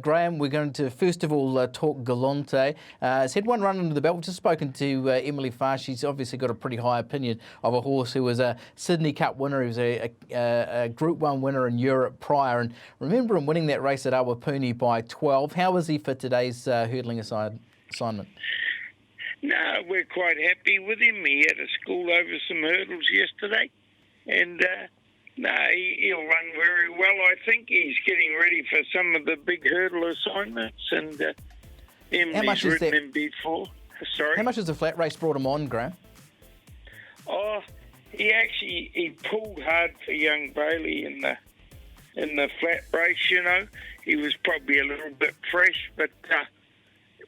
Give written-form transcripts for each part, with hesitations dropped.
Graeme, we're going to first of all talk Galante. He's had one run under the belt. We've just spoken to Emily Farr. She's obviously got a pretty high opinion of a horse who was a Sydney Cup winner. He was a Group 1 winner in Europe prior. And remember him winning that race at Awapuni by 12. How was he for today's hurdling assignment? No, we're quite happy with him. He had a school over some hurdles yesterday. And no, he'll run very well. I think he's getting ready for some of the big hurdle assignments, and Emily's ridden him before. Sorry? How much has the flat race brought him on, Graeme? Oh, he pulled hard for young Bailey in the flat race, you know. He was probably a little bit fresh, but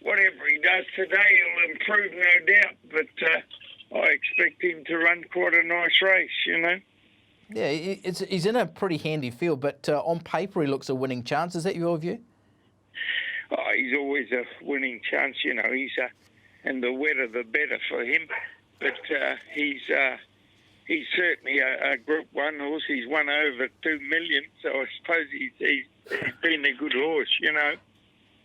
whatever he does today, he'll improve, no doubt. But I expect him to run quite a nice race, you know. Yeah, he's in a pretty handy field, but on paper he looks a winning chance. Is that your view? Oh, he's always a winning chance, you know. And the wetter the better for him. But he's certainly a Group 1 horse. He's won over 2 million, so I suppose he's been a good horse, you know.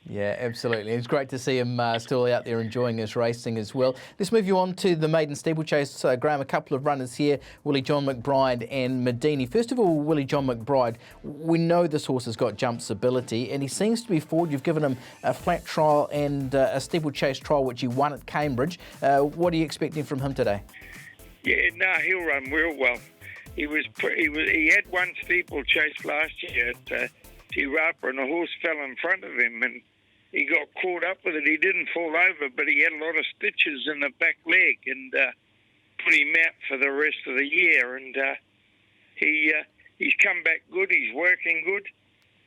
Yeah, absolutely. It's great to see him still out there enjoying his racing as well. Let's move you on to the maiden steeplechase. Graeme, a couple of runners here, Willie John McBride and Medini. First of all, Willie John McBride, we know this horse has got jumps ability and he seems to be forward. You've given him a flat trial and a steeplechase trial, which he won at Cambridge. What are you expecting from him today? Yeah, no, he'll run real well. He had one steeplechase last year at Tirapa and a horse fell in front of him and he got caught up with it. He didn't fall over, but he had a lot of stitches in the back leg and put him out for the rest of the year. And he's come back good. He's working good.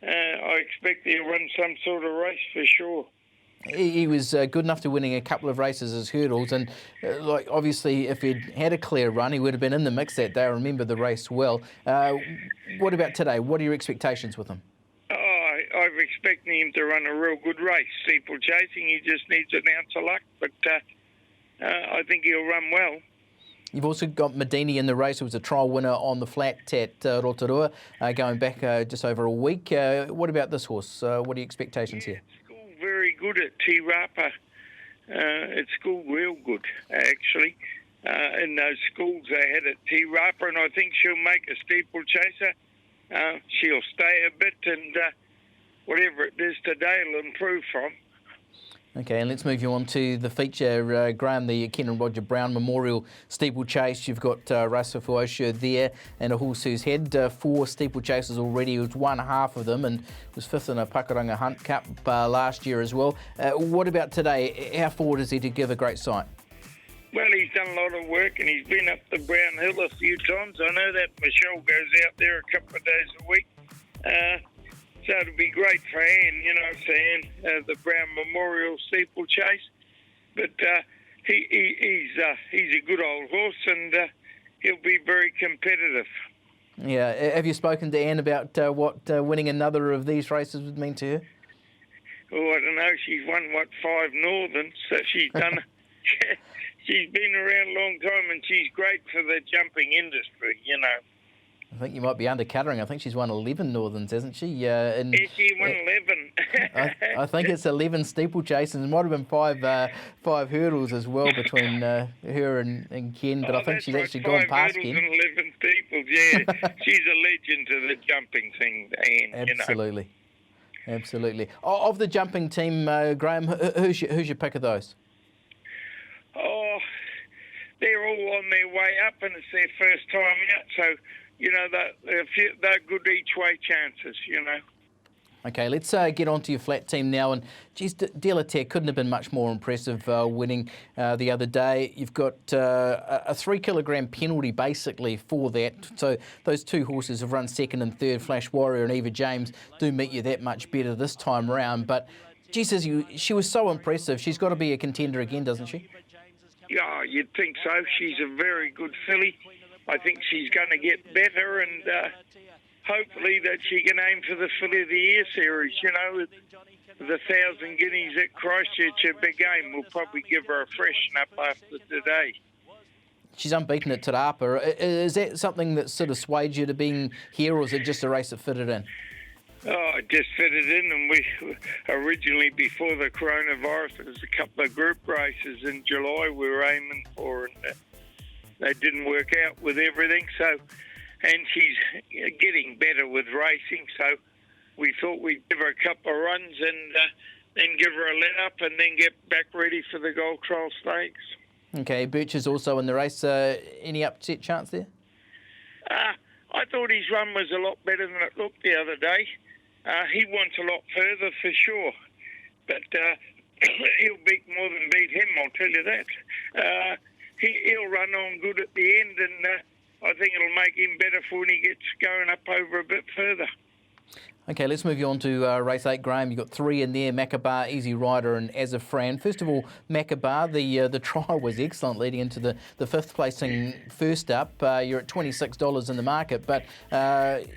I expect he'll run some sort of race for sure. He was good enough to winning a couple of races as hurdles, and like obviously if he'd had a clear run, he would have been in the mix that day. I remember the race well. What about today? What are your expectations with him? I'm expecting him to run a real good race. Steeplechasing, he just needs an ounce of luck, but I think he'll run well. You've also got Medini in the race, who was a trial winner on the flat at Rotorua, going back just over a week. What about this horse? What are your expectations here? It's schooled very good at Tirapa. It's schooled real good, actually. In those schools they had at Tirapa, and I think she'll make a steeplechaser. She'll stay a bit, and whatever it is today, it'll improve from. Okay, and let's move you on to the feature, Graeme, the Ken and Roger Brown Memorial Steeplechase. You've got Rasa Fuosha there, and a horse who's had 4 steeplechases already. He was won half of them and was 5th in a Pakuranga Hunt Cup last year as well. What about today? How forward is he to give a great sight? Well, he's done a lot of work and he's been up the Brown Hill a few times. I know that Michelle goes out there a couple of days a week. So it'll be great for Anne, you know, for Anne, the Brown Memorial Steeplechase. But he's a good old horse and he'll be very competitive. Yeah. Have you spoken to Anne about what winning another of these races would mean to her? Oh, I don't know. She's won, 5 Northerns, so she's done... She's been around a long time and she's great for the jumping industry, you know. I think you might be undercutting. I think she's won 11 Northerns, hasn't she? Yeah, she won 11. I think it's 11 steeplechases. There might have been 5 hurdles as well between her and Ken, but I think she's actually gone past Ken. 5 hurdles and 11 steeples, yeah. She's a legend to the jumping thing, Anne. Absolutely. You know. Absolutely. Of the jumping team, Graeme, who's your pick of those? Oh, they're all on their way up and it's their first time out, so, you know, they're good each-way chances, you know. Okay, let's get on to your flat team now. And, geez, Galante couldn't have been much more impressive winning the other day. You've got a 3-kilogram penalty, basically, for that. So those 2 horses have run 2nd and 3rd. Flash Warrior and Eva James do meet you that much better this time round. But, Jesus, she was so impressive. She's got to be a contender again, doesn't she? Yeah, you'd think so. She's a very good filly. I think she's going to get better and hopefully that she can aim for the Filly of the Year series. You know, the 1,000 guineas at Christchurch, a big aim, will probably give her a freshen up after today. She's unbeaten at Tirapa. Is that something that sort of swayed you to being here, or is it just a race that fitted in? Oh, I just fitted in, and we originally, before the coronavirus, there was a couple of group races in July we were aiming for, and they didn't work out with everything. So, and she's getting better with racing, so we thought we'd give her a couple of runs and then give her a let up, and then get back ready for the Gold Trail Stakes. Okay, Birch is also in the race. Any upset chance there? I thought his run was a lot better than it looked the other day. He wants a lot further for sure, but he'll more than beat him, I'll tell you that. He'll run on good at the end, and I think it'll make him better for when he gets going up over a bit further. Okay, let's move you on to race 8, Graeme. You've got 3 in there, Makabar, Easy Rider and Azafran. First of all, Makabar, the trial was excellent leading into the 5th placing first up. You're at $26 in the market, but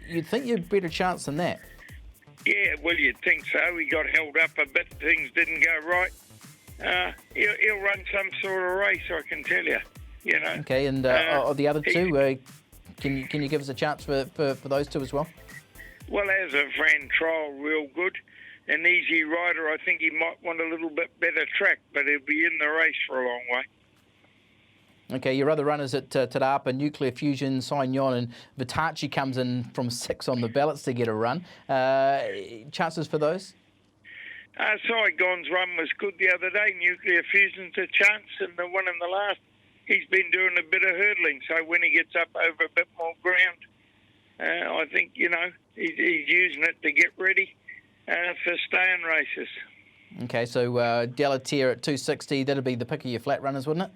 you'd think you'd have a better chance than that. Yeah, well, you'd think so. He got held up a bit. Things didn't go right. He'll run some sort of race, I can tell you. You know. Okay, and of the other two, can you give us a chance for those two as well? Well, Azafran trial real good. An Easy Rider, I think he might want a little bit better track, but he'll be in the race for a long way. Okay, your other runners at Tarapa, Nuclear Fusion, Saignon and Vitachi comes in from 6 on the ballots to get a run. Chances for those? Saigon's run was good the other day. Nuclear Fusion's a chance, and the one in the last, he's been doing a bit of hurdling, so when he gets up over a bit more ground, I think, you know, he's using it to get ready for staying races. Okay, so Galante at 260, that'll be the pick of your flat runners, wouldn't it?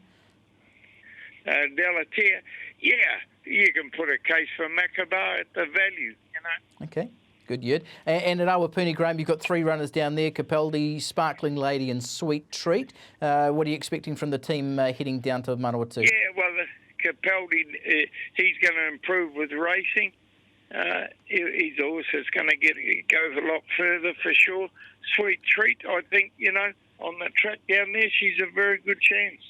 Galante, yeah, you can put a case for Makabar at the value, you know. Okay, good yard. And at Awapuni, Graeme, you've got 3 runners down there, Capaldi, Sparkling Lady and Sweet Treat. What are you expecting from the team heading down to Manawatu? Yeah, well, Capaldi, he's going to improve with racing. His horse is going to goes a lot further for sure. Sweet Treat, I think, you know, on the track down there, she's a very good chance.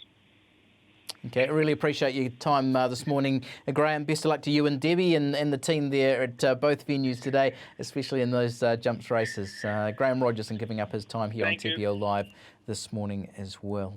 Okay, I really appreciate your time this morning. Graeme, best of luck to you and Debbie and the team there at both venues today, especially in those jumps races. Graeme Rogerson giving up his time here on TPL Live this morning as well.